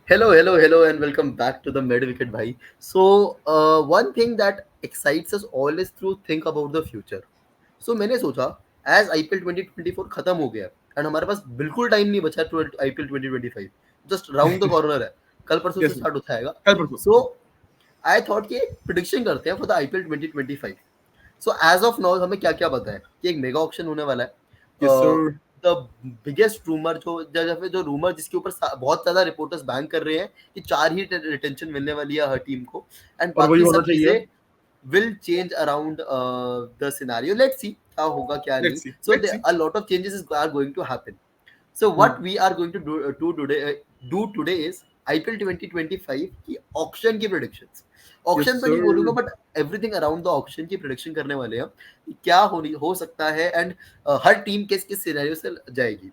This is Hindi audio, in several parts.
Hello, and welcome back to the Mid Wicket, bhai. One thing that excites us always through think about the future. मैंने सोचा एज आईपीएल 2024 खत्म हो गया एंड हमारे पास बिल्कुल टाइम नहीं बचा IPL 2025 just round the corner है कल परसों से Yes, स्टार्ट होता है कल परसों. सो आई थॉट कि प्रिडिक्शन करते हैं for the IPL 2025 as of now हमें क्या क्या पता है कि एक मेगा ऑक्शन होने वाला है Yes, sir. The biggest rumour जो रूमर जिसके ऊपर बहुत ज्यादा रिपोर्टर्स बैंक कर रहे हैं कि 4 ही रिटेंशन मिलने वाली है हर टीम को एंड और वही बाकी होना सब चाहिए. चीजें will change around the scenario. Let's see क्या होगा क्या नहीं. Let's see. So Let's see. a lot of changes are going to happen. So Hmm. what we are going to do today is IPL 2025 की ऑक्शन की predictions. Yes, ऑक्शन तो नहीं sir. बोलूंगा but everything around the auction की प्रिडिक्शन करने वाले हैं कि क्या हो सकता है एंड हर टीम किस किस सिनेरियो से जाएगी.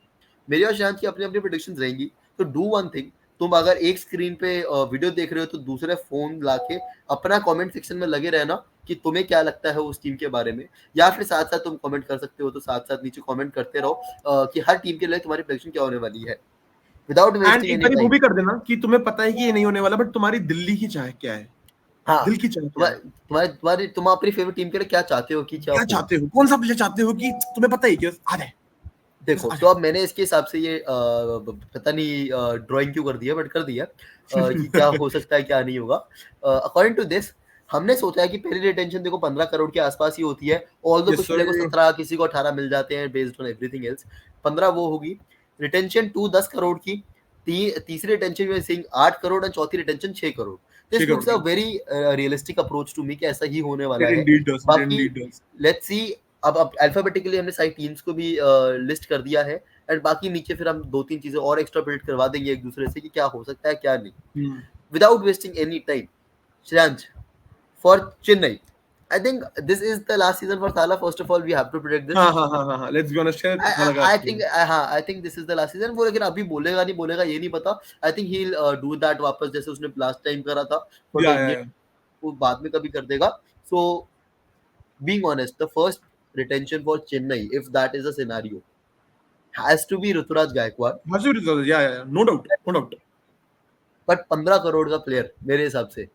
मेरी और शांत की अपनी अपनी प्रिडिक्शंस रहेंगी. तो डू वन थिंग, तुम अगर एक स्क्रीन पे वीडियो देख रहे हो तो दूसरे फोन लाके अपना कमेंट सेक्शन में लगे रहना कि तुम्हें क्या लगता है उस टीम के बारे में, या फिर साथ साथ तुम कमेंट कर सकते हो तो साथ साथ नीचे कमेंट करते रहो कि हर टीम के लिए तुम्हारी प्रेडिक्शन क्या होने वाली है विदाउट एंड वेस्टिंग एक एनी बार वो टाइम. भी कर देना कि तुम्हें पता है कि ये नहीं होने वाला, बट तुम्हारी दिल्ली की चाह क्या है. हाँ, दिल की चाह क्या है. तुम अपनी फेवरेट टीम के लिए क्या चाहते हो कि क्या क्या हो. चाहते हो, कौन सा प्लेयर चाहते हो कि तुम्हें पता है कि आ जाए. बस देखो आ तो जाए. अब मैंने इसके हिसाब से ये पता नहीं ड्राइंग क्यों कर दिया बट कर दिया कि क्या हो सकता है क्या नहीं होगा. अकॉर्डिंग टू दिस हमने सोचा है कि पहली रिटेंशन देखो 15 करोड़ के आसपास ही होती है. ऑल दो Yes, कुछ प्लेयर को sir. 17 किसी को 18 मिल जाते हैं बेस्ड ऑन एवरीथिंग एल्स. 15 वो होगी. रिटेंशन 10 करोड़ की. तीसरी रिटेंशन में सिंह 8 करोड़ एंड चौथी retention 6 crore. 6 this crore looks a की. Very realistic approach to me कि ऐसा ही होने वाला It है. indeed does. It बाकी indeed does. Let's see. अब अल्फाबेटिकली हमने सारी टीम्स को भी लिस्ट कर दिया है एंड बाकी नीचे फिर हम दो तीन चीजें और एक्स्ट्रा बिल्ड करवा देंगे एक दूसरे से कि क्या हो सकता है क्या नहीं. Hmm. Without wasting any time, Shreyansh, for Chennai, I think this is the last season for Thala. First of all, we have to predict this. हाँ. Let's be honest here. अच्छा लगा I आपको. think हाँ, I think this is the last season. वो लेकिन अभी बोलेगा नहीं बोलेगा ये नहीं पता. I think he'll do that वापस जैसे उसने last time करा था for the Indian. Yeah. वो बाद में कभी कर देगा. So being honest, the first retention for Chennai, if that is a scenario, has to be Ruturaj Gaikwad. Massive results. Yeah. No doubt. No doubt. But 15 crore का प्लेयर मेरे हिसाब से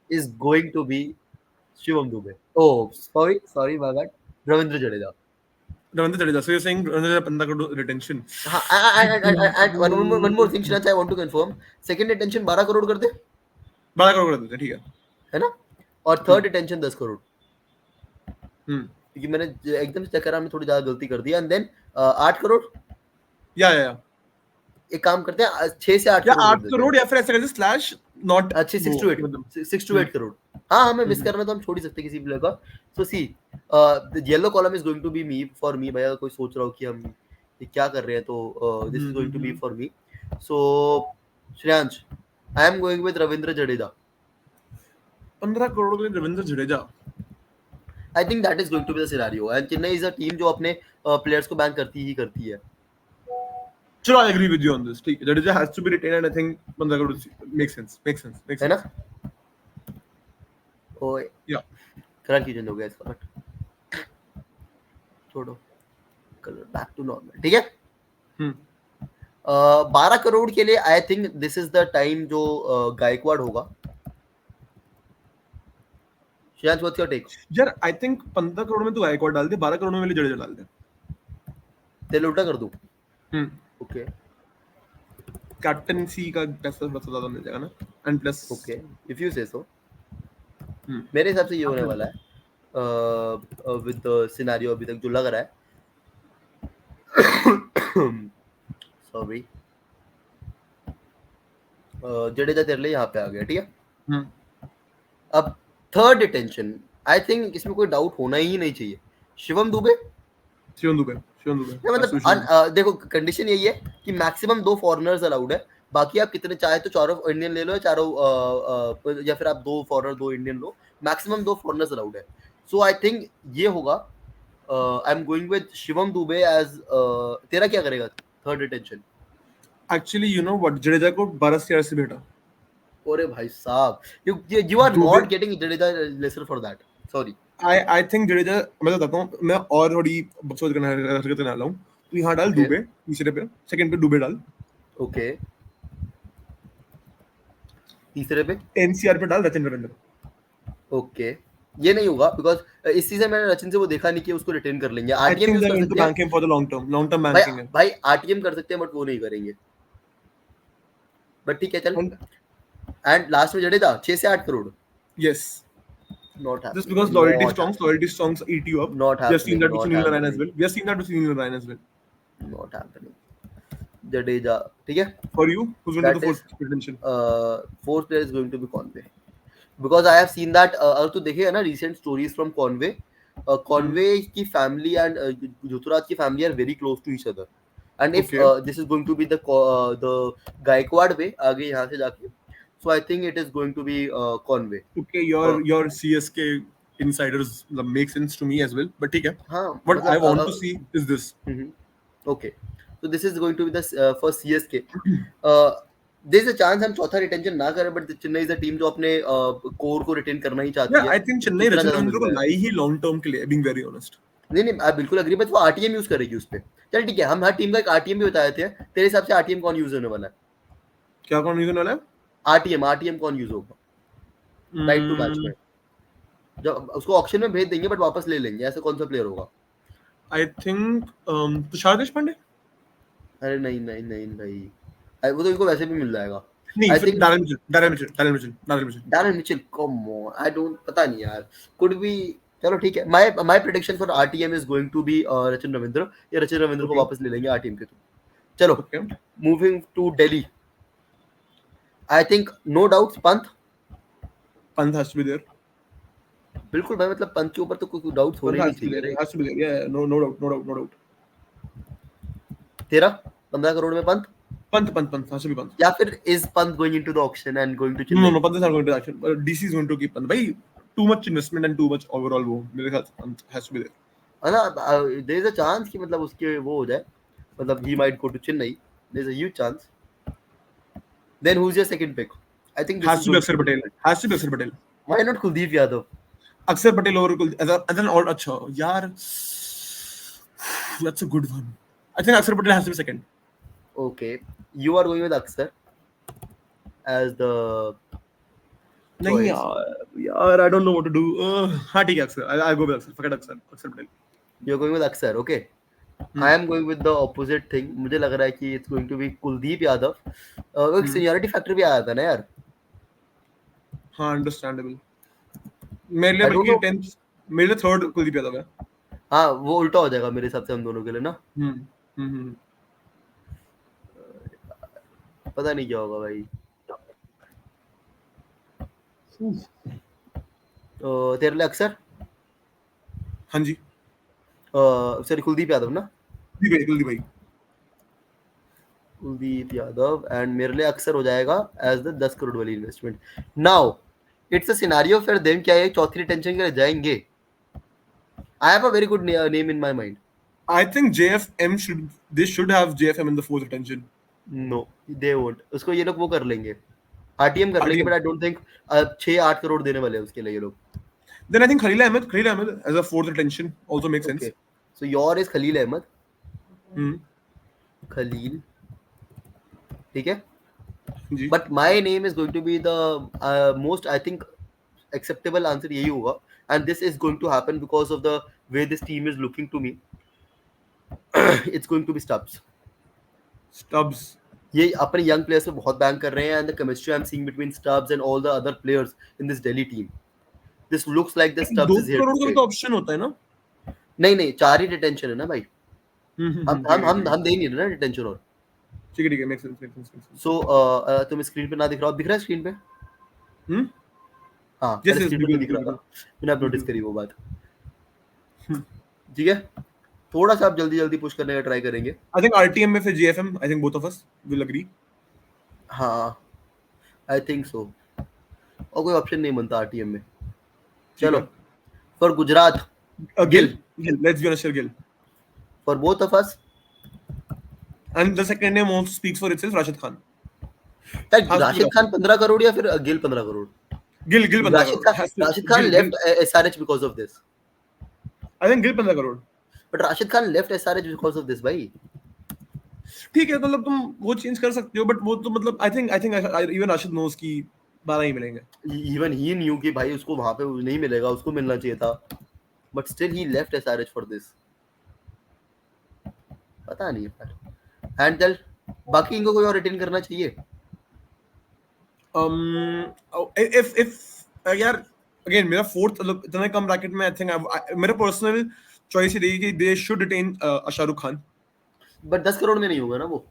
is going to be Shivam Dube. Oh sorry my bad, Ravindra Jadeja. Ravindra Jadeja. So you're saying Ravindra Jadeja 15 crore retention? हाँ, and one more thing Srinath, I want to confirm. Second retention 12 crore कर दे, 12 करोड़ कर देते हैं, ठीक है. है ना. और थर्ड रिटेंशन 10 करोड़, हम्म. क्योंकि मैंने एकदम से चेक करा, हमने थोड़ी ज्यादा गलती कर दी. And then 8 crore. या एक काम करते हैं 6 से 8 या करोड़ 8 कर देते करोड़ हैं. या फिर ऐसे करते स्लैश नॉट अच्छे 6 टू 8, मतलब. 6 टू 8 करोड़. हाँ हमें मिस करना तो हम छोड़ ही सकते किसी प्लेयर का. So see, the yellow column is going to be me for me. भैया कोई सोच रहा हो कि हम ये क्या कर रहे हैं तो this is going to be for me. So Shreyansh, I am going with Ravindra Jadeja. 15 crore के लिए Ravindra Jadeja. I think that is going to be the scenario and Chennai is a team जो अपने प्लेयर्स को बैंक करती है. चलो, I agree with you on this. ठीक है, Jadeja has to be retain and I think 15 crore make है ना. सेंस. ओए या कलर की चेंज हो गया इसका बट छोड़ो, कलर बैक टू नॉर्मल. ठीक है. 12 करोड़ के लिए I think this is the time जो गायकवाड़ होगा. Shreyansh, what's your take? यार आई थिंक 15 करोड़ में तू गायकवाड़ डाल दे, 12 करोड़ में जडेजा डाल दे. तेल उल्टा कर दूं? ओके कैप्टनसी का पैसा थोड़ा सा ज्यादा मिल जाएगा ना, and plus. Okay, if you से सो. मेरे हिसाब से ये होने वाला है विद द सिनेरियो अभी तक जो लग रहा है. सॉरी, जडेजा तेरे लिए यहाँ पे आ गया. ठीक है. अब थर्ड डिटेंशन, आई थिंक इसमें कोई डाउट होना ही नहीं चाहिए. शिवम दुबे. मतलब देखो कंडीशन यही है कि मैक्सिमम 2 फॉरेनर्स अलाउड है. बाकी आप कितने चाहे तो चारों इंडियन ले लो या फिर आप 2 फॉरेनर 2 इंडियन लो. मैक्सिमम 2 फॉरेनर्स अलाउड है. सो आई थिंक ये होगा. I am going with Shivam Dube as. तेरा क्या करेगा third detention? Actually you know what, Jadeja को 12 से से भेटा. अरे भाई साहब, you are not getting Jadeja lesser for that. Sorry. I think Jadeja, मैं बताता हूँ, मैं और थोड़ी बकचोद करने हरकतें ना लाऊं. तो यहाँ डाल दुबे तीसरे पे, सेकंड पे दुबे डाल. Okay. तीसरे पे एनसीआर पे डाल रचिन रविंद्र. ओके, ये नहीं होगा बिकॉज इस सीजन मैंने रचिन से वो देखा नहीं कि उसको रिटेन कर लेंगे. I RTM think use they're कर going to सकते हैं bank him for the long term भाई. banking है. भाई आरटीएम कर सकते हैं बट वो नहीं करेंगे. बट ठीक है चल. And एंड लास्ट में जडेजा 6 से 8 crore. yes, not just happening, because loyalty songs eat you up. Not We have seen happening, that with not Sunil Narine as happening, well. We have seen that with Sunil Narine as well. Not happening. Jadeja ठीक है. For you, who's going to That the is fourth retention? fourth player is going to be Conway because I have seen that. अगर तू देखेगा ना recent stories from Conway, Conway की family and Juturaj की family are very close to each other. And if Okay. this is going to be the Gaikwad way आगे यहाँ से जाके, so I think it is going to be Conway. Okay, your CSK insiders make sense to me as well. But ठीक है. हाँ What I मतलब want to see is this. okay, so this is going to be the for CSK. There is a chance हम चौथा रिटेंशन ना करें, but Chennai is a team जो अपने कोर को रिटेन करना ही चाहती Yeah, है. I think Chennai इतना Rachin ज्यादा Ravindra मिल को रहा है. लाई ही long term के लिए, being very honest. नहीं नहीं आप बिल्कुल अग्री, बट वो आरटीएम यूज करेगी उस पे. चल ठीक है, हम हर टीम का एक आरटीएम भी बताए थे. तेरे हिसाब से आरटीएम कौन यूज होने वाला है? क्या कौन यूज होने वाला है? आरटीएम कौन यूज होगा राइट टू मैच में? जब उसको ऑक्शन में भेज देंगे बट वापस ले लेंगे, ऐसा कौन सा प्लेयर होगा? I think Tushar Deshpande. अरे नहीं नहीं नहीं भाई, वो तो इनको वैसे भी मिल जाएगा. नहीं, I फिर think- Darren Mitchell. Darren Mitchell, come on, I don't पता नहीं यार. Could be. चलो ठीक है. My prediction for RTM is going to be Rachin Ravindra. ये रचिन रविंद्र को Okay. वापस ले लेंगे RTM के थ्रू. चलो Okay. moving to Delhi. I think no doubts Pant. Pant has to be there. बिल्कुल भाई, मतलब पंत के ऊपर तो कोई डाउट्स होने Pant नहीं has to be चाहिए. there. Has to be there. Yeah, no doubt. तेरा 15 करोड़ में Pant, Pant has to be Pant. या फिर is Pant going into the auction and going to No, Chennai? Pant is not going to action. DC is going to keep Pant. भाई too much investment and too much overall वो मेरे ख्याल से Pant has to be there. है ना. there is a chance कि मतलब उसके वो हो जाए, मतलब he might go to Chennai. there is a huge chance. Then who's your second pick? I think this Has is to be going Akshar Patel. Has to be Akshar Patel. Why not Kuldeep Yadav? Akshar Patel over as an all अच्छा यार that's a good one. I think Akshar Patel has to be second. Okay, you are going with Akshar as the नहीं choice. यार I don't know what to do. हाँ ठीक है Akshar. I'll go with Akshar. Forget Akshar Patel. You're going with Akshar, okay. I am going with the opposite thing. मुझे लग रहा है कि it's going to be Kuldeep Yadav. एक seniority factor भी आया था ना यार. हाँ understandable. मेरे लिए I don't बल्कि know. 10th मेरे लिए थर्ड कुलदीप यादव है. हाँ वो उल्टा हो जाएगा मेरे हिसाब से हम दोनों के लिए ना. पता नहीं क्या होगा भाई. तेरे लिए अक्सर हाँ जी. सॉरी कुलदीप यादव ना. कुलदीप भाई. कुलदीप यादव एंड मेरे लिए अक्सर हो जाएगा एज द 10 करोड़ वाली investment. Now it's a scenario for them. क्या ये चौथी रिटेंशन के लिए जाएंगे? आई have a very good name in my mind. I think JFM should have JFM in the fourth retention. No they won't. उसको ये लोग वो कर लेंगे, आरटीएम कर लेंगे, RTM. But I don't think 6-8 crore देने वाले हैं उसके लिए ये लोग. Then I think Khalil Ahmed as a fourth retention also makes sense. Okay, so your is Khalil Ahmed. Hmm. Khalil, ठीक है. जी. But my name is going to be the most, I think, acceptable answer यही होगा, and this is going to happen because of the way this team is looking to me. It's going to be Stubbs. Stubbs. ये अपने young players पे बहुत बैंक कर रहे हैं, and the chemistry I'm seeing between Stubbs and all the other players in this Delhi team. This looks like the Stubbs 2 is here crore to का stay. तो ऑप्शन होता है ना. नहीं 4 ही रिटेंशन है ना भाई. हम दे नहीं रहे ना रिटेंशन. और ठीक है makes sense. सो तुम स्क्रीन पे ना दिख रहा हो, दिख रहा है स्क्रीन पे? हाँ Yes, स्क्रीन पे तो दिख रहा था, मैंने अब नोटिस करी वो बात. ठीक है, थोड़ा सा आप जल्दी पुश करने का ट्राई करेंगे. I think RTM में फिर JFM. I think both of us will agree. हाँ आई थिंक सो. और कोई ऑप्शन नहीं बनता आरटीएम में. चलो for Gujarat Gill. Let's be honest, Gill. For both of us. And the second name also speaks for itself. Rashid Khan. Rashid Khan 15 crore या फिर Gill 15 crore? Gill 15 Rashid Khan left SRH because of this. I think Gill 15 crore. But Rashid Khan left SRH because of this भाई. ठीक है, मतलब तुम वो चेंज कर सकते हो, बट वो तो मतलब I think even Rashid knows कि 12 ही मिलेंगे। इवन ही न्यू कि भाई उसको वहां पे नहीं मिलेगा, उसको मिलना चाहिए था, but still he left SRH for this. पता नहीं यार। एंड चल बाकी इनको कोई और रिटेन करना चाहिए। if यार अगेन मेरा फोर्थ मतलब इतना कम ब्रैकेट में आई थिंक मेरा पर्सनल चॉइस ही रहेगी कि they should retain Shahrukh Khan. But 10 crore में नहीं होगा ना वो।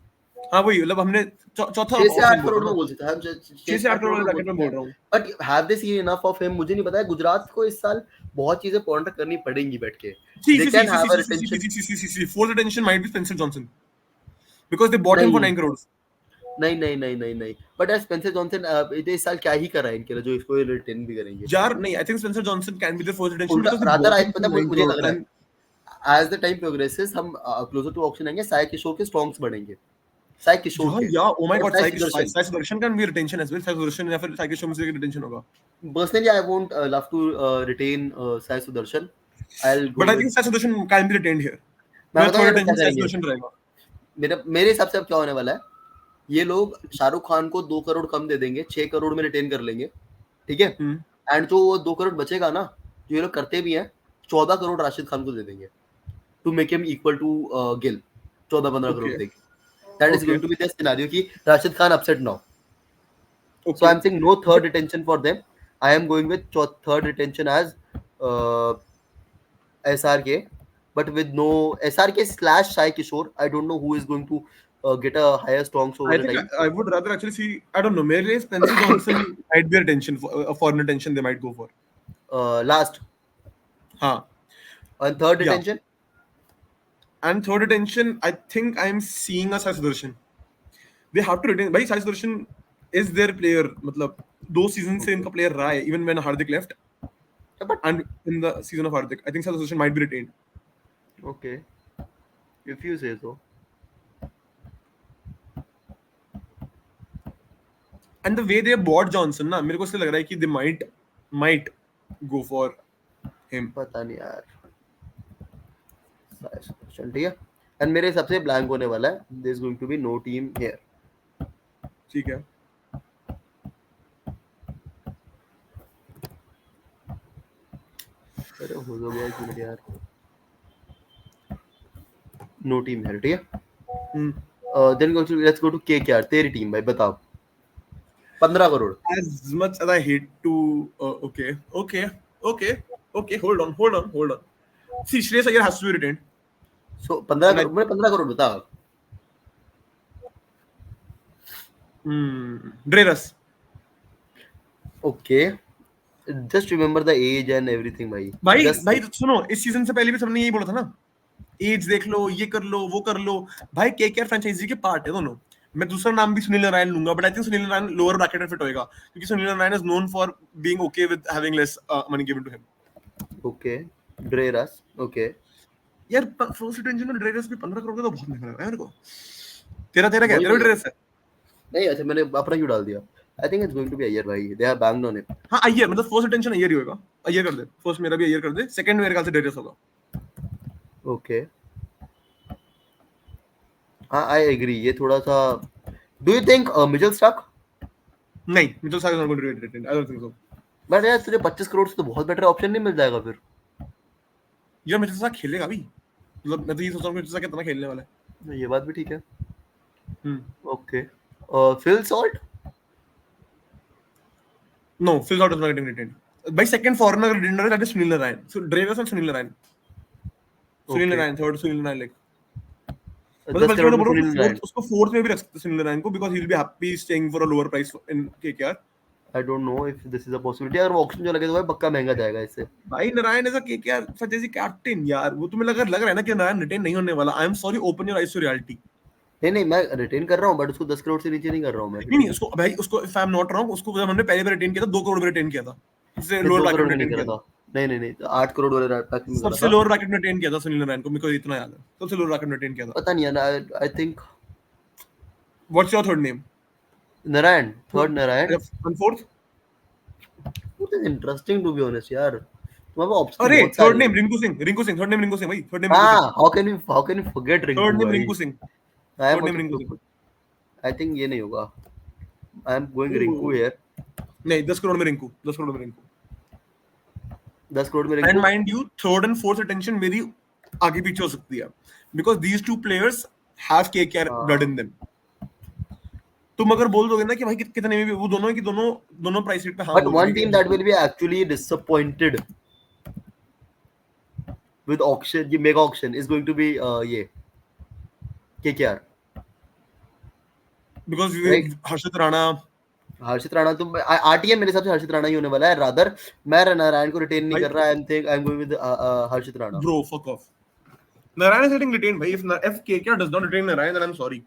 हाँ वही मतलब हमने चौथा 6 से 8 ऑप्शन करोड़ बोला में ना, बोल सकते हैं हम, 6 6 से से 8 8 करोड़ करोड़ वाले में बोल ब्रैकेट में सकते बोल हैं। रहा हूँ। But have they seen enough of him, मुझे नहीं पता है, गुजरात को इस साल बहुत चीजें पॉइंट करनी पड़ेंगी बैठ के। See, they see, see, can see, have see, a see, see, see, retention. see, see, see, see. Fourth attention might be Spencer Johnson because they bought him for नहीं 9 crores. नहीं नहीं नहीं नहीं नहीं, बट यार स्पेंसर जॉनसन इस साल क्या ही करा है इनके लिए जो इसको रिटेन भी करेंगे। यार नहीं, I think Spencer Johnson can be their first attention उल्टा because they rather bought him पता for है, 9 मुझे crores लग रहा and है एज द टाइम प्रोग्रेसेस हम क्लोजर टू ऑक्शन आएंगे, साई किशोर के स्ट्रॉन्ग्स बढ़ेंगे, साई किशोर के yeah, oh my और god, Sai Sai Sudarshan. Sudarshan can be a retention as well. Sai Sudarshan या फिर Sai Kishore से retention होगा. Personally I won't love to retain Sai Sudarshan. I will But go I think with, Sai Sudarshan can be retained here. मैं मेरा बताऊं third ये लोग क्या attention Sai करेंगे। Sudarshan रहेगा. मेरे हिसाब से अब क्या होने वाला है, ये लोग शाहरुख खान को 2 करोड़ कम दे देंगे, 6 करोड़ में रिटेन कर लेंगे, ठीक है। Hmm. एंड जो वो 2 करोड़ बचेगा ना, जो ये लोग करते भी हैं, 14 करोड़ राशिद खान को दे देंगे to make him equal to Gill. 14-15 crore Okay. देंगे। That is Okay. Going to be the scenario कि Rashid Khan upset now. So Okay. I'm saying no But third retention for them. I am going with third retention as uh, SRK, but with no SRK slash Sai Kishore. I don't know who is going to get a higher strongs over I the think time. I would rather actually see. I don't know. Maybe Spencer Johnson might be a retention for a foreign retention they might go for. Last Huh. and third Yeah. retention. And third retention, I think I'm seeing a Sai Sudarshan. They have to retain. भाई Sai Sudarshan is their player. मतलब 2 seasons से इनका player रहा है. Even when Hardik left But and in the season of Hardik, I think Sai Sudarshan might be retained. okay, if you say so. And the way they bought Johnson, ना मेरे को इसलिए लग रहा है कि they might go for him. पता नहीं यार। Sai Sudarshan, ठीक है। And मेरे हिसाब से blank होने वाला है। There is going to be no team here. ठीक है. अरे हो गया एक मिनट यार। No team here, ठीक है। Hmm. Then let's go to KKR, तेरी टीम भाई बताओ। 15 crore. As much as I hate to, okay. Hold on. See, Shreyas Iyer has to be retained. So 15 And I, crore, मैंने 15 करोड़ बता। Dre Russ. Okay, just remember the age and everything भाई। भाई सुनो, इस सीजन से पहले भी सबने यही बोला था ना, एज देख लो, ये कर लो, वो कर लो। भाई केकेआर फ्रेंचाइजी के पार्ट है दोनों। मैं दूसरा नाम भी सुनील नारायण लूंगा, but I think Sunil Narine lower bracket में फिट होएगा क्योंकि Sunil Narine is known for being okay with having less money given to him. Okay, Dre Russ, okay. यार फर्स्ट रिटेंशन में ड्रे रस भी 15 करोड़ का तो बहुत महंगा लग रहा है मेरे को। तेरा क्या तेरा भी ड्रे रस है? नहीं अच्छा, मैंने अपना क्यों डाल दिया। I think it's going to be Iyer भाई, they are banked on it. हां अय्यर, मतलब फर्स्ट रिटेंशन अय्यर ही होगा। अय्यर कर दे, फर्स्ट मेरा भी अय्यर कर दे, सेकंड मेरे ख्याल से ड्रे रस होगा। ओके, हाँ आई एग्री। ये थोड़ा सा, do you think Mitchell Starc? नहीं, Mitchell Starc is not going to be retained, I don't think so. But यार तुझे 25 करोड़ से तो बहुत बेटर ऑप्शन नहीं मिल जाएगा फिर। यार मिचेल स्टार्क खेलेगा भी, मतलब मैं तो ये सोच रहा हूं कि मिचेल स्टार्क कितना खेलने वाला है। ये बात भी ठीक है। Okay, Phil Salt? No, Phil Salt is not getting retained. By second foreigner retainer that is Sunil Narayan. So Dravers and Sunil Narayan. Sunil Narayan, third Sunil Narayan like. मतलब 10 करोड़ में बोल सुनील रहा नारायण। हूँ उसको फोर्थ में भी रख सकते सुनील नारायण को because he'll be happy staying for a lower price in KKR. I don't know if this is a possibility। अगर वो ऑक्शन जो लगे तो भाई पक्का महंगा जाएगा इससे। भाई Narayan is a KKR franchise captain यार, वो तुम्हें लग रहा है ना कि नारायण रिटेन नहीं होने वाला। I am sorry, open your eyes to reality. नहीं मैं रिटेन कर रहा हूँ, बट उसको 10 करोड़ से नीचे नहीं कर रहा हूँ मैं। नहीं उसको भाई उसको if I am not wrong उसको जब हमने पहले बार रिटेन किया था 2 करोड़ में रिटेन किया था, इससे लोअर 2 ब्रैकेट करोड़ में में नहीं रिटेन करा किया था। था। नहीं 8 करोड़ वाले पैक में करा सबसे था। लोअर ब्रैकेट में रिटेन किया था सुनील नारायण को, मेरे को इतना याद है, सबसे लोअर ब्रैकेट में रिटेन किया था। पता नहीं यार, I think. What's your third name? Narayan, third Narayan. And fourth? It is interesting to be honest यार, तुम्हारे पास ऑप्शन अरे बहुत थर्ड सारे नेम हैं। रिंकू सिंह, थर्ड नेम रिंकू सिंह भाई, थर्ड नेम रिंकू हाँ, how can you forget Singh, Rinku third name भाई। Rinku Singh, I am third name also, Rinku Singh. I think ये नहीं होगा। I am going Rinku here। नहीं 10 करोड़ में रिंकू, 10 करोड़ में रिंकू। 10 करोड़ में and Rinku. Mind you third and fourth attention मेरी आगे पीछे हो सकती है, because these two players have KKR blood in them. तुम अगर बोल दोगे ना कि भाई कितने में भी वो दोनों की दोनों प्राइस रेट पे हाँ But बोल one दोगे team कि that will be actually disappointed with auction, ये mega auction is going to be ये KKR, बिकॉज right? हर्षित राणा, हर्षित राणा तो आरटीएम मेरे हिसाब से हर्षित राणा ही होने वाला है। रादर मैं नारायण को रिटेन नहीं भाई कर रहा। I am going with Harshit Rana. Bro fuck off, Narine is getting retain भाई। If KKR does not retain Narine then I am sorry.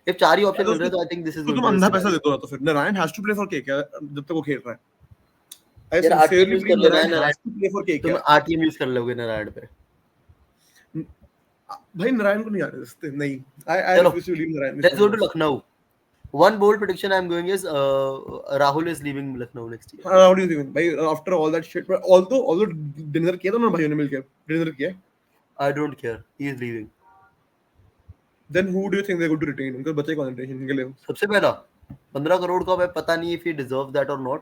If 4 ही ऑप्शन तो मिल रहे हैं तो आई थिंक दिस इज तो गोइंग तुम टू बी अंधा पैसा सिनेरियो। दे दो ना, तो फिर Narine has to play for KKR जब तक वो खेल रहा है। आई यार आरटीएम सिंसियरली यूज कर बिलीव लेना है Narayan Narayan, has to play for तुम केकेआर। आरटीएम यूज कर लोगे नारायण पे। भाई नारायण को नहीं आ रहे नहीं, आई चलो refuse to believe Narayan. Let's go to Lucknow. One bold prediction I'm going is Rahul is leaving Lucknow next year. How do you think भाई after all that shit, but although dinner किया था ना भाइयों ने मिलकर, डिनर किया, I don't care. He is leaving. then who do you think they're going to retain? उनका बचे कौन retention के लिए? सबसे पहला 15 करोड़ का मैं पता नहीं if he deserve that or not.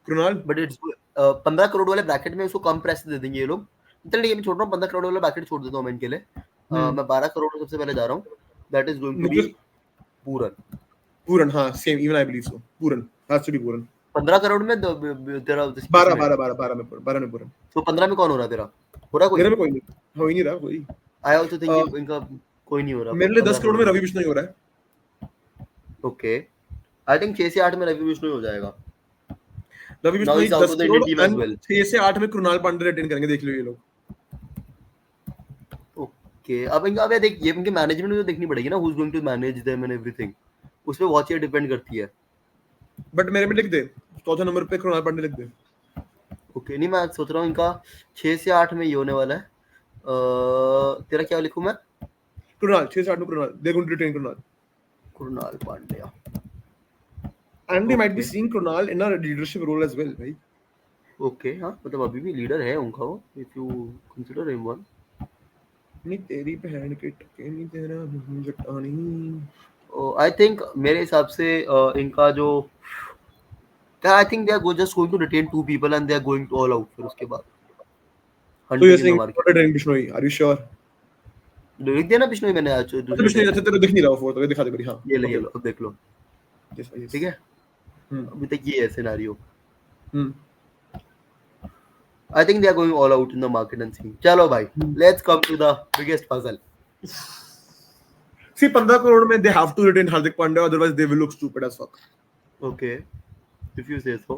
Krunal, But it's 15 crore वाले ब्रैकेट में उसको कम प्राइस दे देंगे ये लोग। चल ठीक है मैं छोड़ रहा हूँ, 15 करोड़ वाला ब्रैकेट छोड़ देता हूँ मैं इनके लिए। मैं 12 करोड़ सबसे पहले जा रहा हूँ। That is going to be पूरन। पूरन, हाँ same, even I believe so. Puran has to be पूरन। 15 करोड़ में तेरा 12 में पूरन। तो 15 में कौन हो रहा है तेरा? हो रहा कोई? मेरे में कोई नहीं, हो ही नहीं रहा कोई। I also think इनका कोई नहीं हो रहा। मेरे लिए 10 करोड़ में रवि बिश्नोई हो रहा है। Okay. I think 6 से 8 में रवि बिश्नोई हो जाएगा। Ravi Now Bishnoi he's out 10 of the crore Indian team as well. 6 से 8 में कृणाल पांडे रिटेन करेंगे, देख लो ये लोग। Okay. अब ये देख, ये इनके मैनेजमेंट में देखनी पड़ेगी ना, who's going to manage them and everything. उस पे बहुत चीजें डिपेंड करती है। बट मेरे में लिख दे, चौथे नंबर पे कृणाल पांडे लिख दे। ओके नहीं मैं सोच रहा हूँ इनका 6 से 8 में ये होने वाला है। तेरा क्या लिखूं मैं? कृणाल 6 से 8 में Krunal, they going to retain Krunal. Krunal Pandya. And they might be seeing Krunal in a leadership role as well, भाई। ओके हाँ मतलब अभी भी लीडर है उनका वो, if you consider him one. नहीं तेरी बहन के टके नहीं तेरा मुंह जटानी। आई थिंक मेरे हिसाब से इनका जो I think they are just going to retain 2 people and they are going to all out फिर उसके बाद। So you're saying retaining Bishnoi? Are you sure? लिख दिया ना बिश्नोई मैंने आज तो बिश्नोई अच्छा तेरे दिख नहीं रहा फोटो, ये दिखा दे बड़ी। हाँ ये लो अब देख लो। yes, ठीक है अभी तक ये है scenario. I think they are going all out in the market and seeing. चलो भाई, let's come to the biggest puzzle. See 15 crore में they have to retain Hardik Pandya, otherwise they will look stupid as fuck. Okay, if you say so.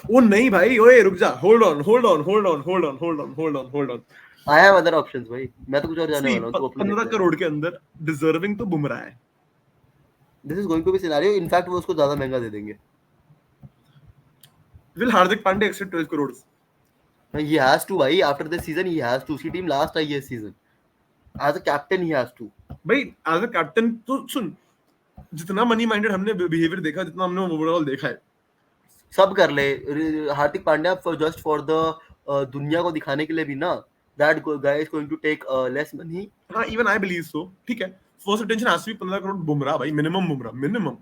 वो नहीं भाई, ओए रुक जा, hold on. I have other options भाई, मैं तो कुछ और जाने वाला हूँ। तो 15 करोड़ के अंदर डिजर्विंग तो बुमराह है। This is going to be scenario. In fact वो उसको ज़्यादा महंगा दे देंगे। Will Hardik Pandya accept 12 crores? He has to भाई, after this season he has to. उसकी टीम last आई है season. As a captain he has to. भाई as a captain तो सुन, जितना मनी माइंडेड हमने बिहेवियर देखा, जितना हमने ओवरऑल देखा है, सब कर ले। Hardik Pandya just for the दुनिया को दिखाने के लिए भी ना, that guy is going to take less money. हाँ इवन आई बिलीव सो, ठीक है। First attention has to be 15 crore Bumrah भाई, मिनिमम बुमराह, मिनिमम।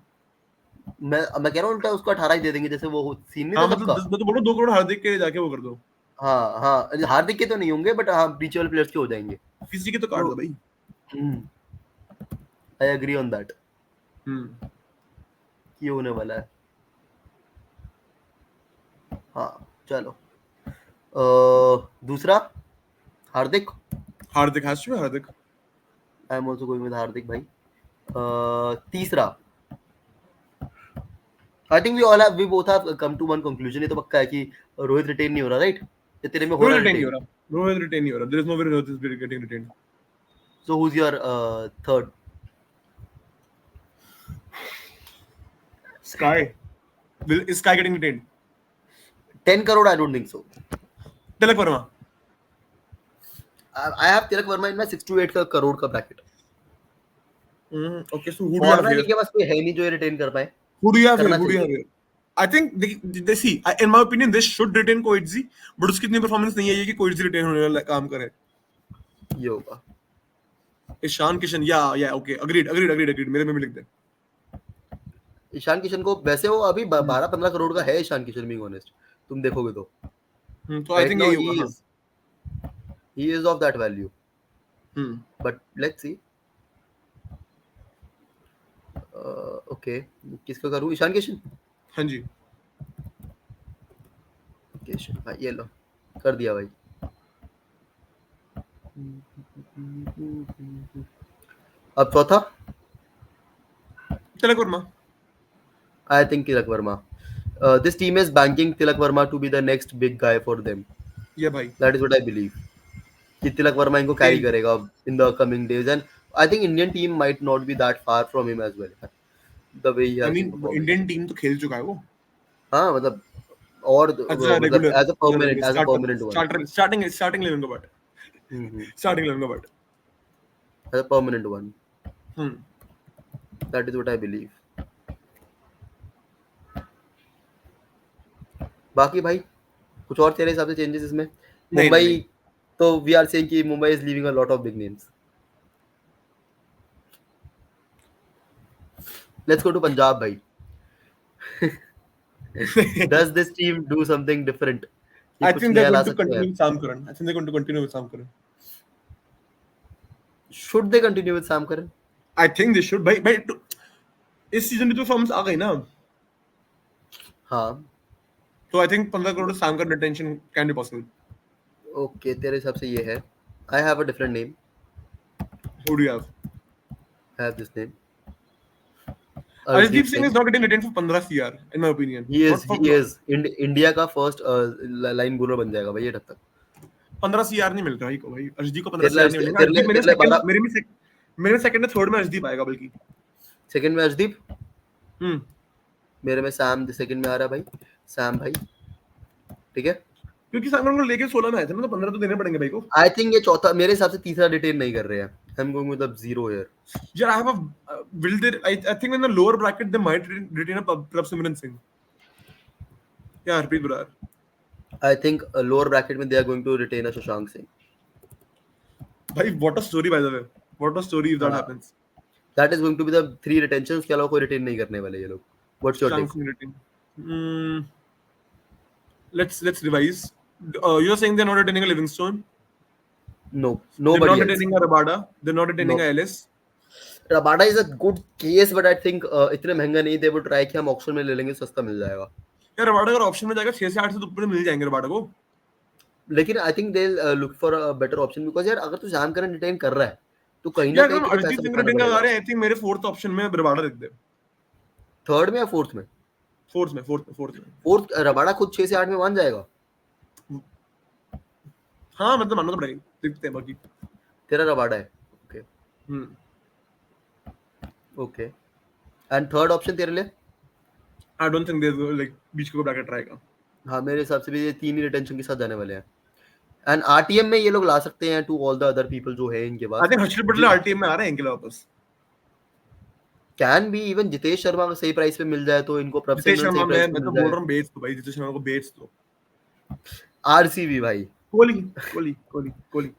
मैं कह रहा हूँ उल्टा उसको 18 ही दे देंगे, जैसे वो सीन नहीं हाँ था मतलब सबका। मैं तो बोल रहा हूँ 2 करोड़ हार्दिक के जाके वो कर दो। हाँ हार्दिक के तो नहीं होंगे बट हाँ नीचे वाले प्लेयर्स के हो जाएंगे। किसी के तो काट दो भाई। I agree on that. ये होने वाला है। हाँ चलो दूसरा Hardik has to be Hardik. I am also going with Hardik भाई। तीसरा I think we both have come to one conclusion. ये तो पक्का है कि रोहित रिटेन नहीं हो रहा, राइट? ये तेरे में हो रहा है? रोहित रिटेन नहीं हो रहा। There is no way Rohit is getting retain. So who is your third? Sky. Is Sky getting retained? 10 crore? I don't think so. Tilak Verma. I have Tilak Verma in my 6 to 8 crore का bracket. Okay, so who do you have here? के पास कोई है नहीं जो ये retain कर पाए। Who do you have here? I think they see, in my opinion, they should retain Koitzy, but उसकी इतनी performance नहीं है कि Koitzy retain होने वाला काम करे। ये होगा। Ishan Kishan, yeah, okay, agreed. मेरे में भी लिख दे। ईशान किशन को वैसे वो अभी 12-15 करोड़ का है ईशान किशन, बीइंग ऑनेस्ट, तुम देखोगे तो तो आई राइट थिंक नाउ यही होगा। हाँ। He is of that value, hmm. But let's see. Okay, किसका करूँ? ईशान किशन। हाँ जी। किशन भाई ये लो, कर दिया भाई। अब चौथा Tilak Varma. I think Tilak Verma. This team is banking Tilak Verma to be the next big guy for them. ये भाई That is what I believe. कि तिलक वर्मा इनको कैरी सेम। करेगा in the coming days, and I think Indian team might not be that far from him as well. The way he I has been mean performing. Indian team तो खेल चुका है वो हाँ मतलब, और मतलब as a permanent one. Starting 11 का बट Mm-hmm. स्टार्टिंग 11 का but. As a permanent one. Hmm. That is what I believe. बाकी भाई कुछ और तेरे हिसाब से चेंजेस इसमें? नहीं मुंबई नहीं तो वी आर सेइंग कि Mumbai is leaving a lot of big names. Let's go to Punjab, bhai. नहीं। Does this team do something different? कि I कुछ think they're नया ला going to सकते हैं? continue with Sam Curran. I think they're going to continue with Sam Curran. Should they continue with Sam Curran? I think they should. भाई इस सीजन में तो फॉर्म्स आ गई ना, हाँ. तो I think 15 crore Sam Curran retention can be possible. Okay, तेरे हिसाब से ये है. I have a different name. Who do you have? I have this name. Arshdeep Arshdeep Singh is Singh. not getting retained for 15 CR in my opinion. He is. Not for He is. India का first line bowler बन जाएगा भाई ये तब तक. 15 CR नहीं मिल रहा भाई को, भाई अर्शदीप को 15 तेरे CR लिए नहीं मिलेगा। तेरे लिए अर्शदीप मेरे तेरे लिए सेकंड 12 मेरे में सेकंड या थर्ड में अर्शदीप आएगा बल्कि। सेकंड में अर्शदीप, हम्म। मेरे में सैम सेकंड में आ रहा है भाई. सैम भाई ठीक है. क्योंकि सैम करन को लेके 16 में आए थे ना, तो 15 तो देने पड़ेंगे भाई को। आई थिंक ये चौथा, मेरे हिसाब से तीसरा रिटेन नहीं कर रहे हैं. I am going with a zero here. यार I have a will they I think in the lower bracket they might retain a Prabhsimran Singh. Yeah, repeat brother. I think lower bracket में they are going to retain a Shashank Singh. भाई what a story by the way. What a story if that हाँ. happens. That is going to be the 3 retentions. के अलावा कोई retain नहीं करने वाले ये लोग. What's your take? Shashank Singh retain. Hmm. Let's revise. You're saying they're not retaining a Livingstone. No, They're nobody not else. retaining a Rabada. They're not retaining No. a Ellis. Rabada is a good case, but I think इतने महंगा नहीं. They would try कि हम auction में ले लेंगे, सस्ता मिल जाएगा. यार रबाडा अगर ऑप्शन में जाएगा 6 से 8 से तो ऊपर मिल जाएंगे रबाडा को। लेकिन I think they'll look for a better option because यार अगर तू जाम करन retain कर रहा है तो कहीं ना यार कहीं अगर तुझे अर्शदीप पैसा सिंह बचाना रिटेन का पड़ेगा. आ रहे हैं, आई थिंक मेरे फोर्थ ऑप्शन में रबाडा रख दे। थर्ड में या फोर्थ में? फोर्थ में। फोर्थ रबाडा खुद 6 से 8 में मान जाएगा. हाँ मतलब मानना तो पड़ेगा, देखते हैं बाकी। तेरा रबाडा है. Okay okay. And third option तेरे लिए? I don't think there like बीच को ब्रैकेट रहेगा। हाँ मेरे हिसाब से भी ये 3 ही रिटेंशन के साथ जाने वाले हैं. एंड आरटीएम में ये लोग ला सकते हैं to all the other people जो है इनके पास. I think Harshdeep Patel RTM में आ रहे हैं इनके लिए वापस। Can be even Jitesh Sharma को सही प्राइस पे मिल जाए तो इनको जितेश प्रॉब्लम शर्मा सही प्राइस मैं पे तो मिल बोल रहा जाए. हूँ बेच दो भाई, जितेश शर्मा को बेच दो। आरसीबी भाई. Kohli actually Kohli.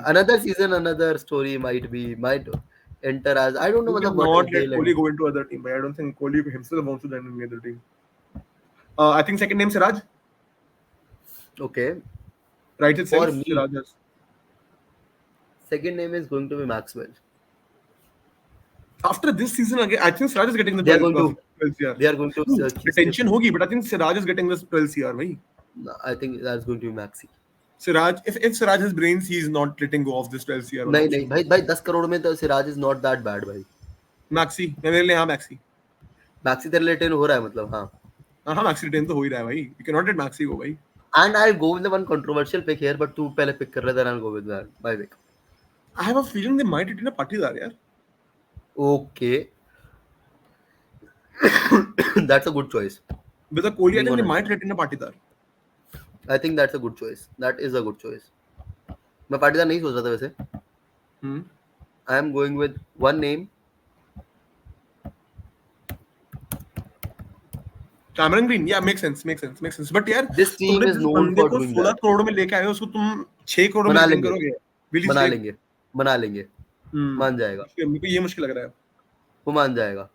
Another season, another story might enter as I don't know You मतलब cannot what let they'll Kohli end. go into other team. I don't think Kohli himself wants to join any other team. I think second name Siraj. Okay. Right itself. For me, Siraj has. second name is going to be Maxwell. After this season again, I think Siraj is getting the They are 12 going to 12 CR. they are going to Retention होगी, but I think Siraj is getting this 12 CR, भाई. I think that's going to be Maxi. Siraj, if Siraj has brains, he is not letting go of this 12 CR. नहीं भाई 10 करोड़ में तो Siraj is not that bad भाई. Maxi, मेरे लिए हाँ Maxi. Maxi तेरे लिए retain हो रहा है मतलब हाँ. हाँ Maxi retain तो हो ही रहा है भाई. You cannot let Maxi go भाई. And I'll go with the one controversial pick here, but तू पहले pick कर रहा था, then I'll go with that. My pick. I have a feeling they might retain a Patidar यार. Okay. That's a good choice. With a Kohli, I think they honest. might retain a Patidar. I think that's a good choice. That is a good choice. मैं पाटीदार नहीं सोच रहा था वैसे. I am going with one name. Cameron Green, yeah, makes sense. But यार, This team is known for doing 16 that. Crore में लेके आए हो, उसको तुम 6 करोड़ में बना retain लेंगे. करोगे? Will you बना stay? लेंगे. मान जाएगा. मेरे को ये मुश्किल लग रहा है. वो मान जाएगा.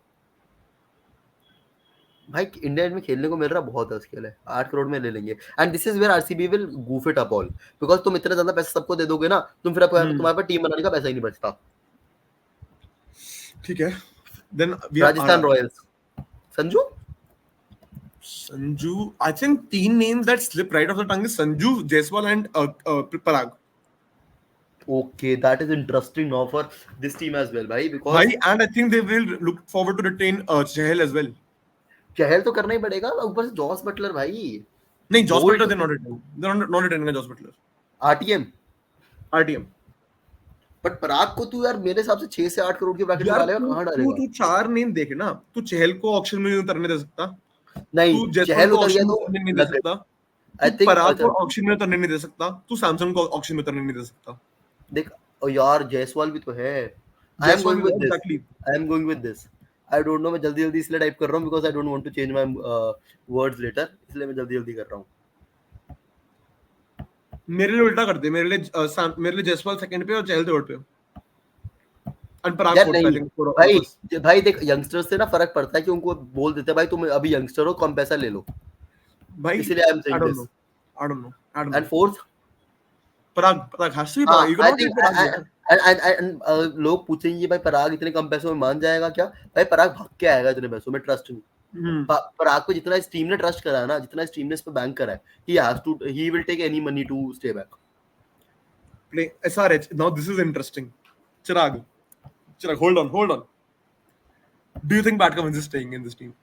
भाई इंडिया में खेलने को मिल रहा बहुत है, स्किल है, 8 करोड़ में ले लेंगे। And this is where RCB will goof it up all, because तुम इतना ज्यादा पैसा सबको दे दोगे ना, तुम फिर तुम्हारे पास टीम बनाने का पैसा ही नहीं बचता। ठीक है, then we are Rajasthan Royals, Sanju, Sanju, I think 3 names that slip right off the tongue is Sanju, Jaiswal and Parag. okay, that is interesting now for this team as well भाई, because भाई, and I think they will look forward to retain Chahal as well. चहल तो करना ही पड़ेगा, ऊपर से जॉस बटलर भाई, नहीं, Jos Boult, Buttler they're not retaining Jos Buttler, RTM. RTM. But Parag को तू यार मेरे हिसाब से 6 से 8 करोड़ के ब्रैकेट में यार डालेगा, तू कहाँ तू डालेगा? तू 4 नेम देखे ना, तू चहल को ऑक्शन में नहीं उतरने दे सकता, नहीं, तू जयसवाल चहल को उतर गया ऑक्शन में तो उतरने नहीं दे लग सकता, आई तू थिंक। पराग को ऑक्शन में उतरने नहीं दे सकता, तू सैमसंग को ऑक्शन में उतरने नहीं दे सकता। देख, ओ यार जायसवाल भी तो है। I am Jaiswal going with this, exactly. I am going with this. I don't know, मैं जल्दी जल्दी इसलिए टाइप कर रहा हूँ because I don't want to change my words letter, इसलिए मैं जल्दी जल्दी कर रहा हूँ। मेरे लिए उल्टा कर दे, मेरे लिए जयसवाल सेकंड पे और चहल थर्ड पे, और पराग यार फोर्थ पे, नहीं आई थिंक भाई, भाई देख यंगस्टर्स से ना फर्क पड़ता है कि उनको बोल देते हैं भाई तुम अभी यंगस्टर हो, कम पैसा ले लो, भाई। इसलिए I am I saying don't this. No, I don't know, I don't and no. Fourth, Parag has to be हाँ Parag, you I cannot think, take Parag यार। लोग पूछेंगे भाई पराग इतने कम पैसों में मान जाएगा क्या? भाई पराग भाग के आएगा इतने पैसों में, ट्रस्ट नहीं। पराग को जितना इस टीम ने ट्रस्ट करा है ना, जितना इस टीम ने इस पे बैंक करा है, he will take any money to stay back. Play SRH, now this is interesting. Chirag, hold on. Do you think Pat Cummins is staying in this team?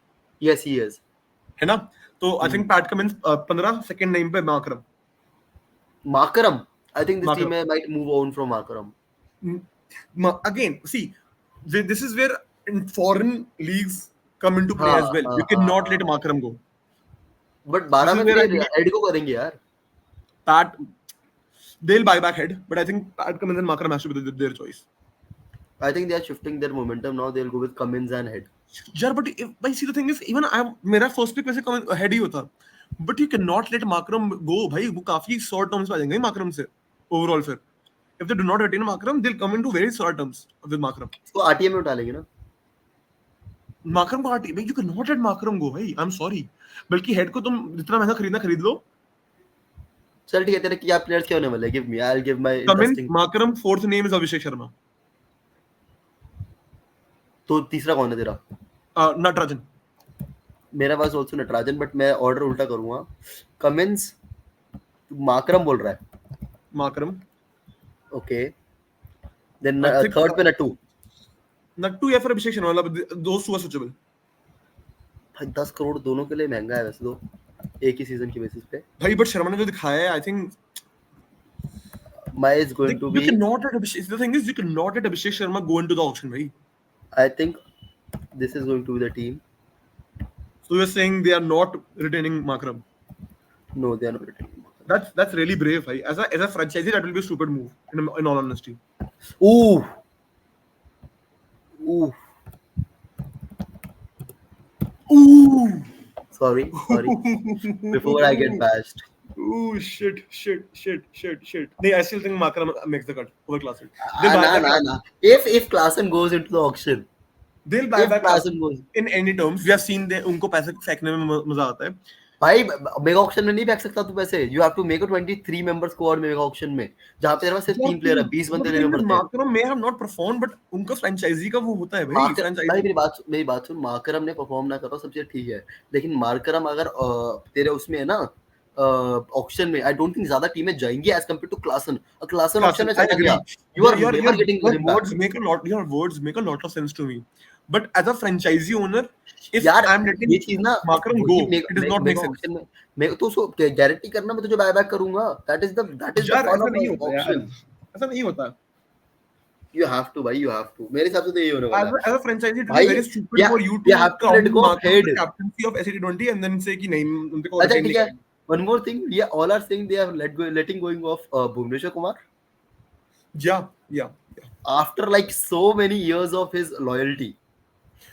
Yes, he is. है ना? तो I think Pat Cummins 15 second name पे Markram. Markram, I think this Markram. team might move on from Markram. Again, see, this is where in foreign leagues come into play as well. You cannot let Markram go. But 12 में फिर हेड को करेंगे यार। Pat, they'll buy back head, but I think Pat Cummins and Markram has to be their choice. I think they are shifting their momentum now. They'll go with Cummins and head. यार but भाई see the thing is even मेरा फर्स्ट पिक वैसे हेड ही होता, but you cannot let Markram go भाई, वो काफी शॉर्ट टर्म्स में आ जाएंगे Markram से ओवरऑल। फिर if they do not retain Markram, they'll come into very short terms with Markram. तो आरटीएम में उठा लेंगे ना Markram को आरटीएम, भाई you cannot let Markram go भाई, I'm sorry। बल्कि हेड को तुम जितना महंगा खरीदना खरीद लो। चल ठीक है, तेरे क्या प्लेयर्स क्या होने वाले? Give me, I'll give my Cummins, interesting। Markram, fourth name is Abhishek Sharma। तो तीसरा कौन है तेरा? नटराजन। मेरा पास ऑल्सो नटराजन, बट मैं ऑर्डर उल्टा करूंगा। कमिंस, माकरम बोल रहा है। Markram, okay, then I think third पे नट्टू या फिर अभिषेक शर्मा, मतलब those two are switchable। भाई 10 करोड़ दोनों के लिए महंगा है वैसे तो, एक ही सीजन की बेसिस पे। भाई बट शर्मा ने जो दिखाया है, I think my is going to you be, cannot let Abhishek, the thing is you cannot let Abhishek Sharma go into the auction भाई। I think this is going to be the team. So you're saying they are not retaining Markram? No, they are not. That's really brave भाई। As a franchisee, that will be a stupid move in all honesty। Ooh, ooh, Ooh, sorry, before I get bashed। ooh, shit। नहीं, I still think Markram makes the cut over Klaasen। Nah. If Klaasen goes into the auction, They'll buy if back Klaasen Klaasen goes, in any terms। We have seen उनको पैसे फेंकने में मजा आता है भाई मेगा ऑक्शन में नहीं फेंक सकता तू पैसे। You have to make a 23 member squad mega auction में, जहां पे तेरे पास सिर्फ 3 प्लेयर है, 20 बंदे लेने पड़ते हैं। Markram may have not performed, but उनका फ्रेंचाइजी का वो होता है भाई, भाई फ्रेंचाइजी। मेरी बात सुन, मार्करम ने परफॉर्म ना करो सब चीज ठीक है, लेकिन मार्करम अगर तेरे उसमें है ना ऑक्शन में, आई डोंट थिंक ज्यादा टीमें जाएंगी as compare to Klaasen. Klaasen auction में चला गया, you are never getting him back. Your words make a lot of sense to me, but as a franchisee owner, if यार I'm letting ये चीज ना Markram go, it does not make sense। Auction में मैं तो उसको गारंटी करना, मैं तुझे बाय बैक करूंगा। दैट इज द यार फन ऐसा ऑफ नहीं होता यार, ऑक्शन। ऐसा नहीं होता। You have to भाई, you have to, मेरे हिसाब से तो यही होने वाला है As a franchisee, it will भाई। be very stupid for you you to have to crown let go of Markram head। the captaincy of SCT20 and then say कि नहीं उनके को अच्छा retain ठीक नहीं है, करेंगे। one more thing, we all are saying they are letting going of Bhuvneshwar Kumar Yeah। after like so many years of his loyalty।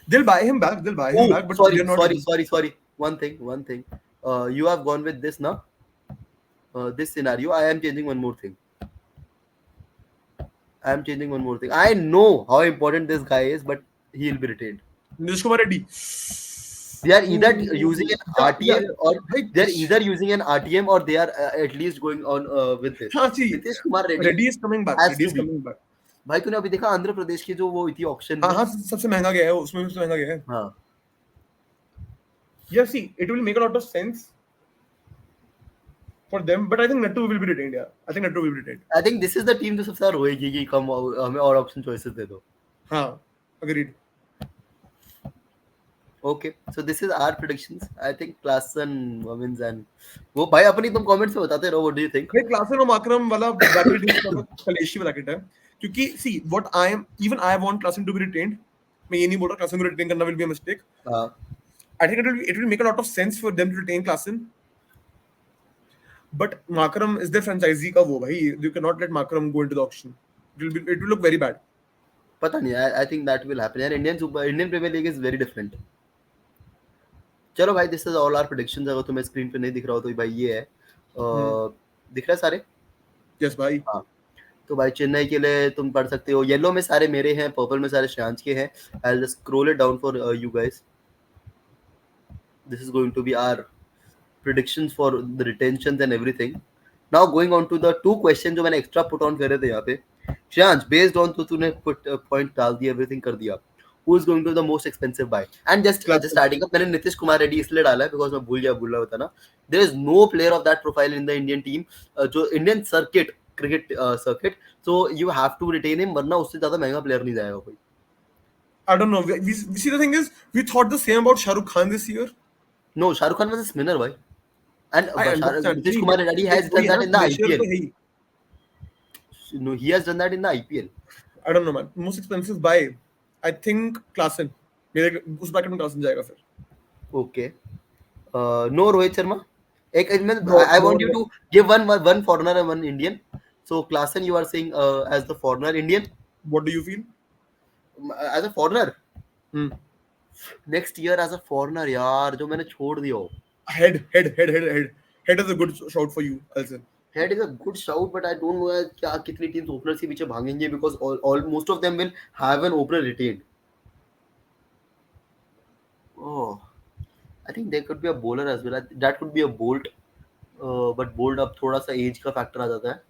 They'll buy him back, but they're not sorry, one thing, you have gone with this now, this scenario, I am changing one more thing, I know how important this guy is, but he'll be retained। Nitish Kumar Reddy। They are either using an yeah, RTM or भाई they are either using an RTM or they are at least going on with this. हाँ जी, Nitish Kumar Reddy Reddy is coming back, has Reddy to is be. Coming back. भाई तूने अभी देखा आंध्र प्रदेश की जो वो हुई थी ऑक्शन हाँ में? हाँ, सबसे महंगा गया है, उसमें भी सबसे महंगा गया है। हाँ Yeah, see, it will make a lot of sense for them, but I think Netto will be retained. Yeah, I think Netto will be retained. I think this is the team जो सबसे ज्यादा रोएगी कि कम हमें और ऑप्शन चॉइसेस दे दो. हाँ, agreed. Okay, so this is our predictions. I think Klassen wins and वो भाई अपनी तुम कमेंट्स में बताते रहो. What do you think? भाई क्लासन और माकरम वाला ब्रैकेट इज कलेशी ब्रैकेट है, क्योंकि see what I am, even I want Klaasen to be retained. मैं ये नहीं बोल रहा क्लासन को रिटेन करना विल बी अ मिस्टेक। हाँ I think it will make a lot of sense for them to retain Klassen. But Makaram is their franchisee का वो भाई, you cannot let Makaram go into the auction. It will look very bad. पता नहीं. I think that will happen. यार Indian Premier League is very different. चलो भाई, this is all our predictions. अगर तुम्हें स्क्रीन पे नहीं दिख रहा हो तो भाई ये है. दिख रहा है सारे? Yes भाई. हाँ, तो भाई चेन्नई के लिए तुम पढ़ सकते हो. येलो में सारे मेरे हैं, पर्पल में सारे श्रेयांश के हैं. I will just scroll it down for you guys. This is going to be our predictions for the retentions and everything. Now going on to the two questions जो मैंने extra put on करे थे यहाँ पे. श्रेयांश, based on तो तूने put point डाल दिया, everything कर दिया. Who is going to be the most expensive buy? And just starting up, मैंने नीतीश कुमार रेड्डी इसलिए डाला है because मैं भूल होता ना. There is no player of that profile in the Indian team, जो Indian cricket circuit. So you have to retain him, वरना उससे ज़्यादा महंगा player नहीं जाएगा कोई. I don't know. We see, the thing is, we thought the same about Shah Rukh Khan this year. No, Shah Rukh Khan was a spinner, bhai. And I understand. Nitish Kumar Reddy has done that in the IPL. तो है ही. No, he has done that in the IPL. I don't know man. Most expensive buy, I think Klassen. मेरे उस ब्रैकेट में Klassen जाएगा फिर. Okay. No Rohit Sharma. No, I want you to give one foreigner and one Indian. So Klassen, you are saying as the foreigner Indian. What do you feel? As a foreigner. Next year as a foreigner, यार जो मैंने छोड़ दिया हो. Head is a good shout for you, Alson. Head is a good shout, but I don't know क्या कितनी टीम्स ओपनर के पीछे भागेंगे because all most of them will have an opener retained. Oh, I think there could be a bowler as well. That could be a Bolt, but Bolt अब थोड़ा सा एज का फैक्टर आ जाता है.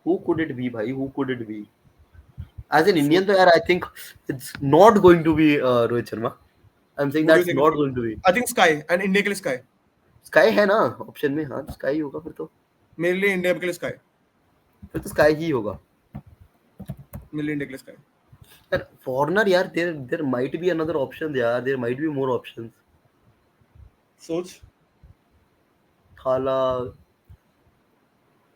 Who could it be, भाई? Who could it be? As an Indian, तो यार I think it's not going to be Rohit Sharma. I'm saying that's not going to be. I think Sky and India के लिए Sky. Sky है ना ऑप्शन में. हाँ, Sky ही होगा फिर तो. मेरे लिए इंडिया के लिए Sky. फिर तो Sky ही होगा. मेरे लिए इंडिया के लिए Sky. यार foreigner यार there might be another option यार. There might be more options. सोच. थाला.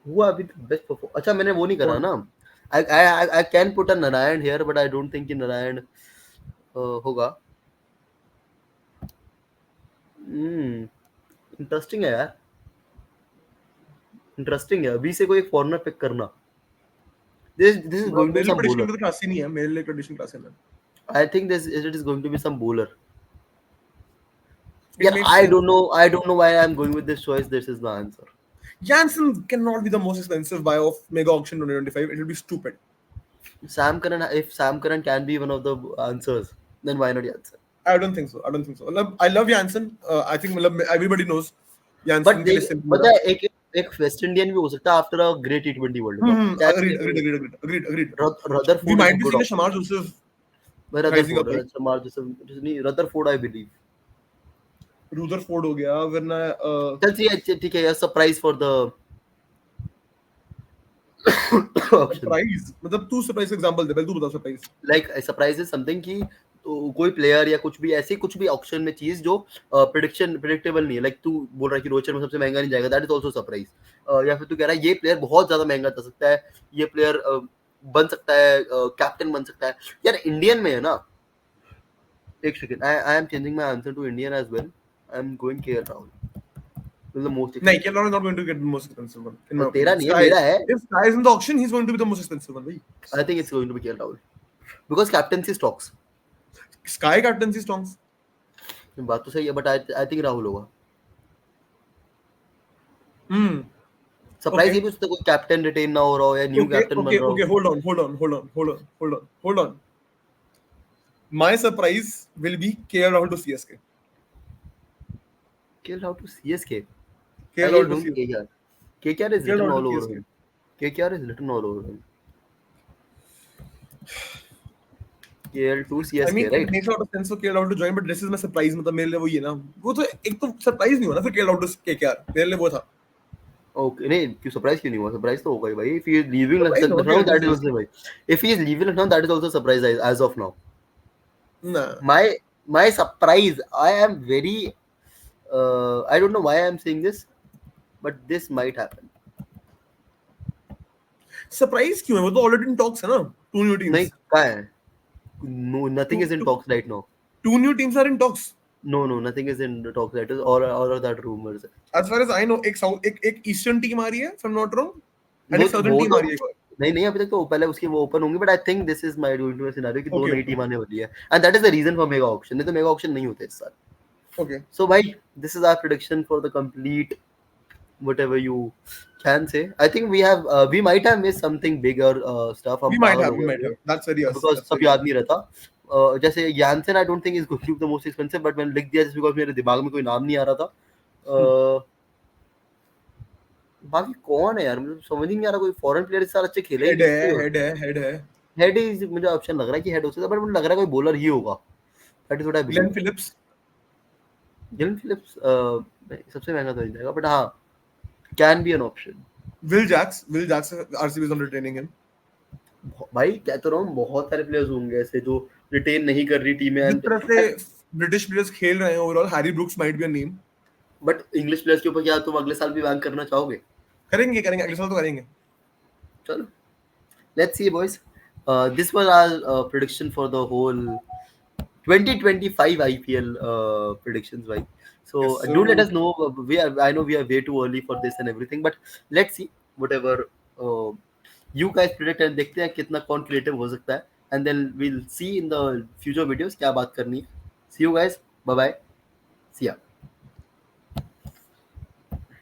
हुआ अभी बेस्ट परफॉर्म. अच्छा मैंने वो नहीं करा ना. I can put a Narayan here, but I don't think कि Narayan होगा. इंटरेस्टिंग है यार. इंटरेस्टिंग है. अभी से कोई एक फॉरेनर पिक करना. This is going to be some bowler. Class ही नहीं है मेरे लिए. ट्रेडिशनल क्लास है. I think it is going to be some bowler. Yeah, I don't know why I'm going with this choice. This is the answer. Jansen cannot be the most expensive buy of Mega Auction 2025. It will be stupid. Sam Curran, if Sam Curran can be one of the answers, then why not Jansen? I don't think so. I love Jansen. I think everybody knows Jansen. But एक वेस्ट इंडियन भी हो सकता है after a great T20 World Cup. Agreed. Rutherford. We might be seeing Shamar Joseph. Rutherford, I believe. Rutherford हो गया वरना चल ठीक है. सरप्राइज फॉर द सरप्राइज मतलब तू सरप्राइज एग्जांपल दे. पहले तू बता surprise. Like surprise is something कि तो कोई प्लेयर या कुछ भी ऐसी कुछ भी ऑक्शन में चीज जो प्रेडिक्टेबल नहीं है. लाइक तू बोल रहा है कि रोहित शर्मा सबसे महंगा नहीं जाएगा. That is also surprise. या फिर तू कह रहा है ये प्लेयर बहुत ज्यादा महंगा जा सकता है. ये प्लेयर बन सकता है कैप्टन बन सकता है. यार इंडियन में है ना. एक second. I am changing my answer to Indian as well. I am going KL Rahul. The most नहीं, KL Rahul is not going to get the most expensive one. तेरा नहीं है, मेरा है. If Sky is in the auction, he's going to be the most expensive one. I think it's going to be KL Rahul because captaincy stocks. Sky captaincy stocks. बात तो सही है, but I think राहुल होगा. सरप्राइज ये भी उसका कोई कैप्टन रिटेन ना हो रहा हो या न्यू कैप्टन बन रहा हो. Okay, hold on. My surprise will be KL Rahul to CSK. KL Rahul to CSK. KL I guess Rahul to going CSK. KKR. KKR is KL written Rahul all to over CSK. him. KKR is written all over him. KL to I mean, CSK, it right? makes a lot of sense for KL Rahul to join, but this is my surprise. मतलब मेरे लिए वो ये ना, वो तो एक तो surprise नहीं हुआ ना फिर KL Rahul to KKR. मेरे लिए वो था. ओके नहीं क्यों सरप्राइज क्यों नहीं हुआ सरप्राइज तो होगा ही भाई if he is leaving Surprise हुआ Lucknow KL to that is CSK. Also भाई if he is leaving Lucknow that is also surprise as of now Nah. my surprise I am very I don't know why I am saying this but this might happen Surprise क्यों है? वो तो already in talks है ना. Two new नहीं teams. कहाँ है no nothing Two, is in two, talks right now two new teams are in talks. no nothing is in the talks that is all of that rumors As far as I know, एक South एक Eastern team आ रही है, if I'm not wrong, and वो एक Southern वो team तो आ रही है एक और. नहीं नहीं अभी तक तो पहले उसकी वो ओपन होंगी but I think this is my going to scenario कि दो Okay, नई okay, टीम आने वाली है and that is the reason for mega auction नहीं तो मेगा ऑक्शन नहीं होते इस साल okay. so bhai this is our prediction for the complete whatever you can say I think we might have missed something bigger stuff हम पागल हो We गए might have. थे That's very us. because That's सब very us. याद नहीं रहता जैसे Janssen I don't think is going to be the most expensive but मैंने लिख दिया just because मेरे दिमाग में कोई नाम नहीं आ रहा था बाकी कौन है यार मुझे समझ ही नहीं आ रहा कोई फॉरेन प्लेयर इस साल अच्छे खेले ही Head नहीं है, कोई head है, head है. हेड ही मुझे ऑप्शन लग रहा है कि हेड हो सकता है बट मुझे लग रहा है कोई बॉलर ही होगा that is what I believe Glenn Phillips. Glenn Phillips सबसे महंगा तो नहीं जाएगा बट हाँ can be an option Will Jacks. Will Jacks. RCB is not retaining him. भाई कह तो रहा हूँ बहुत सारे प्लेयर्स होंगे ऐसे जो रिटेन नहीं कर रही टीमें जिस एंड तरह से British players खेल रहे हैं overall, Harry Brooks might be a name. But English players के ऊपर क्या तुम अगले साल भी बैंक करना चाहोगे करेंगे करेंगे अगले साल तो करेंगे. चलो let's see boys this was our prediction for the whole 2025 IPL predictions भाई so Yes, do let sir. us know I know we are way too early for this and everything but let's see whatever you guys predict and देखते हैं कितना कौन creative हो सकता है and then we'll see in the future videos क्या बात करनी है see you guys bye bye see ya